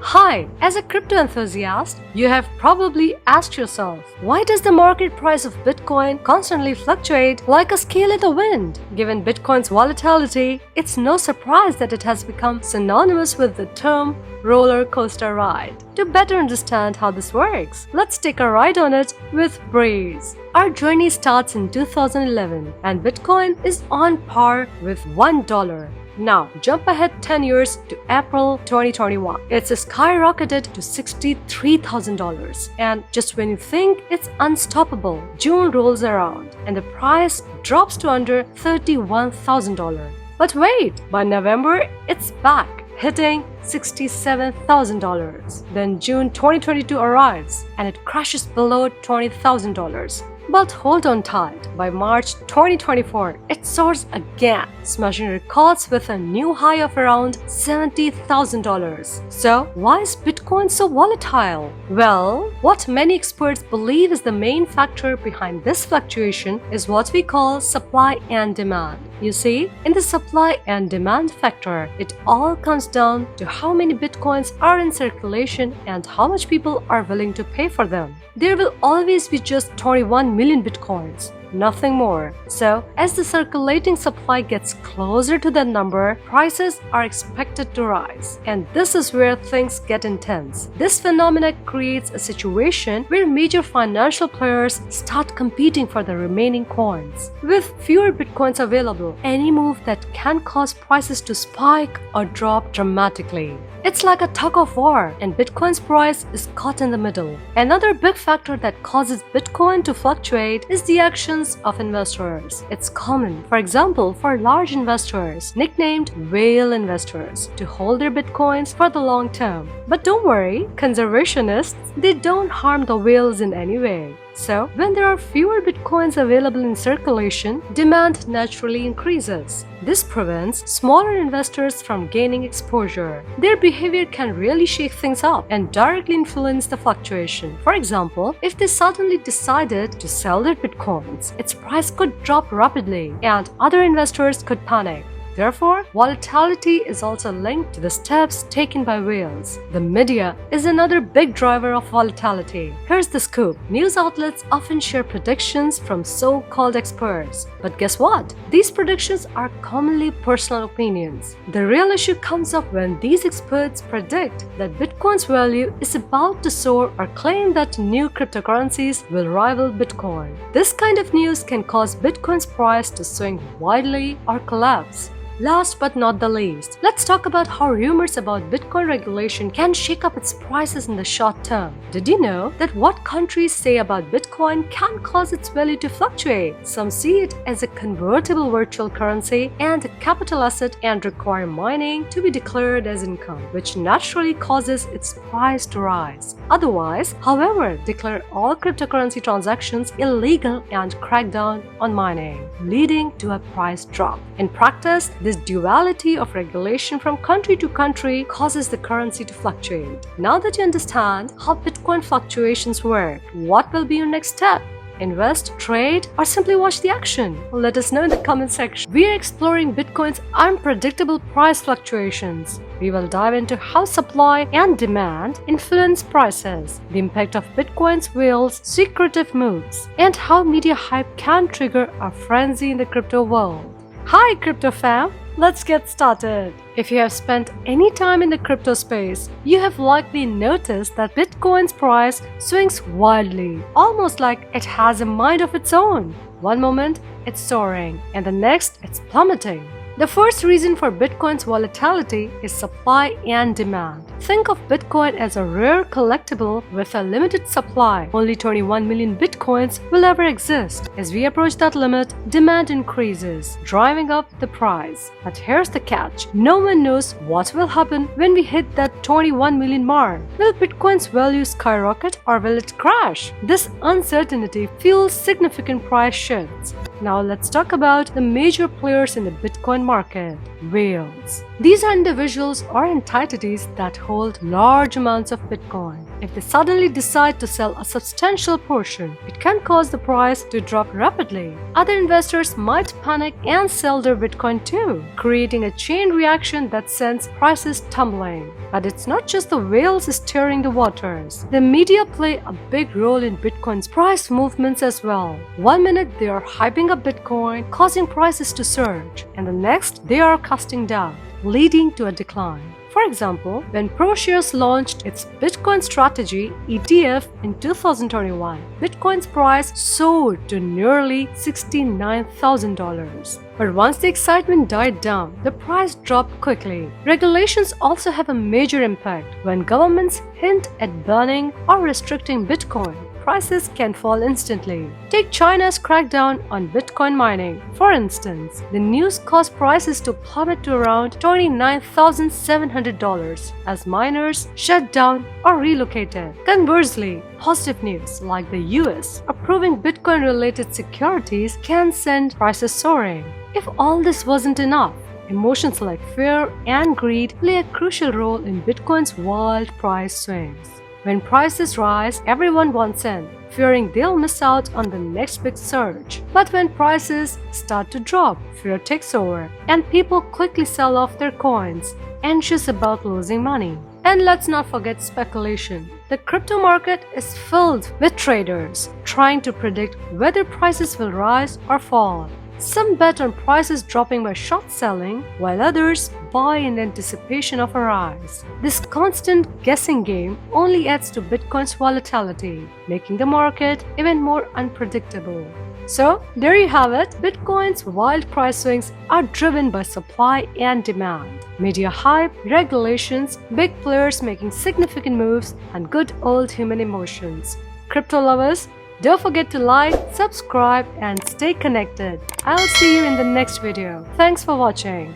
Hi, as a crypto enthusiast, you have probably asked yourself, why does the market price of Bitcoin constantly fluctuate like a scale in the wind? Given Bitcoin's volatility, it's no surprise that it has become synonymous with the term roller coaster ride. To better understand how this works, let's take a ride on it with Breeze. Our journey starts in 2011 and Bitcoin is on par with $1. Now, jump ahead 10 years to April 2021. It's skyrocketed to $63,000. And just when you think it's unstoppable, June rolls around and the price drops to under $31,000. But wait, by November, it's back, hitting $67,000. Then June 2022 arrives and it crashes below $20,000. But hold on tight, by March 2024, it soars again, smashing records with a new high of around $70,000. So, why is Bitcoin so volatile? Well, what many experts believe is the main factor behind this fluctuation is what we call supply and demand. You see, in the supply and demand factor, it all comes down to how many Bitcoins are in circulation and how much people are willing to pay for them. There will always be just 21 million Bitcoins, nothing more. So, as the circulating supply gets closer to that number, prices are expected to rise. And this is where things get intense. This phenomenon creates a situation where major financial players start competing for the remaining coins. With fewer Bitcoins available, any move that can cause prices to spike or drop dramatically. It's like a tug of war, and Bitcoin's price is caught in the middle. Another big factor that causes Bitcoin to fluctuate is the actions of investors. It's common, for example, for large investors, nicknamed whale investors, to hold their Bitcoins for the long term. But don't worry, conservationists, they don't harm the whales in any way. So, when there are fewer Bitcoins available in circulation, demand naturally increases. This prevents smaller investors from gaining exposure. Their behavior can really shake things up and directly influence the fluctuation. For example, if they suddenly decided to sell their Bitcoins, its price could drop rapidly and other investors could panic. Therefore, volatility is also linked to the steps taken by whales. The media is another big driver of volatility. Here's the scoop. News outlets often share predictions from so-called experts. But guess what? These predictions are commonly personal opinions. The real issue comes up when these experts predict that Bitcoin's value is about to soar or claim that new cryptocurrencies will rival Bitcoin. This kind of news can cause Bitcoin's price to swing wildly or collapse. Last but not the least, let's talk about how rumors about Bitcoin regulation can shake up its prices in the short term. Did you know that what countries say about Bitcoin can cause its value to fluctuate? Some see it as a convertible virtual currency and a capital asset and require mining to be declared as income, which naturally causes its price to rise. Otherwise, however, declare all cryptocurrency transactions illegal and crack down on mining, leading to a price drop. In practice, this duality of regulation from country to country causes the currency to fluctuate. Now that you understand how Bitcoin fluctuations work, what will be your next step? Invest, trade, or simply watch the action? Let us know in the comment section. We are exploring Bitcoin's unpredictable price fluctuations. We will dive into how supply and demand influence prices, the impact of Bitcoin's whales' secretive moves, and how media hype can trigger a frenzy in the crypto world. Hi crypto fam, let's get started. If you have spent any time in the crypto space, you have likely noticed that Bitcoin's price swings wildly, almost like it has a mind of its own. One moment it's soaring and the next it's plummeting. The first reason for Bitcoin's volatility is supply and demand. Think of Bitcoin as a rare collectible with a limited supply. Only 21 million Bitcoins will ever exist. As we approach that limit, demand increases, driving up the price. But here's the catch. No one knows what will happen when we hit that 21 million mark. Will Bitcoin's value skyrocket or will it crash? This uncertainty fuels significant price shifts. Now let's talk about the major players in the Bitcoin market, whales. These are individuals or entities that hold large amounts of Bitcoin. If they suddenly decide to sell a substantial portion, it can cause the price to drop rapidly. Other investors might panic and sell their Bitcoin too, creating a chain reaction that sends prices tumbling. But it's not just the whales stirring the waters. The media play a big role in Bitcoin's price movements as well. One minute they are hyping up Bitcoin, causing prices to surge, and the next they are casting doubt, leading to a decline. For example, when ProShares launched its Bitcoin strategy ETF in 2021, Bitcoin's price soared to nearly $69,000. But once the excitement died down, the price dropped quickly. Regulations also have a major impact. When governments hint at banning or restricting Bitcoin, prices can fall instantly. Take China's crackdown on Bitcoin mining. For instance, the news caused prices to plummet to around $29,700 as miners shut down or relocated. Conversely, positive news like the US approving Bitcoin-related securities can send prices soaring. If all this wasn't enough, emotions like fear and greed play a crucial role in Bitcoin's wild price swings. When prices rise, everyone wants in, fearing they'll miss out on the next big surge. But when prices start to drop, fear takes over, and people quickly sell off their coins, anxious about losing money. And let's not forget speculation. The crypto market is filled with traders trying to predict whether prices will rise or fall. Some bet on prices dropping by short selling, while others buy in anticipation of a rise. This constant guessing game only adds to Bitcoin's volatility, making the market even more unpredictable. So, there you have it. Bitcoin's wild price swings are driven by supply and demand, media hype, regulations, big players making significant moves, and good old human emotions. Crypto lovers, don't forget to like, subscribe, and stay connected. I'll see you in the next video. Thanks for watching.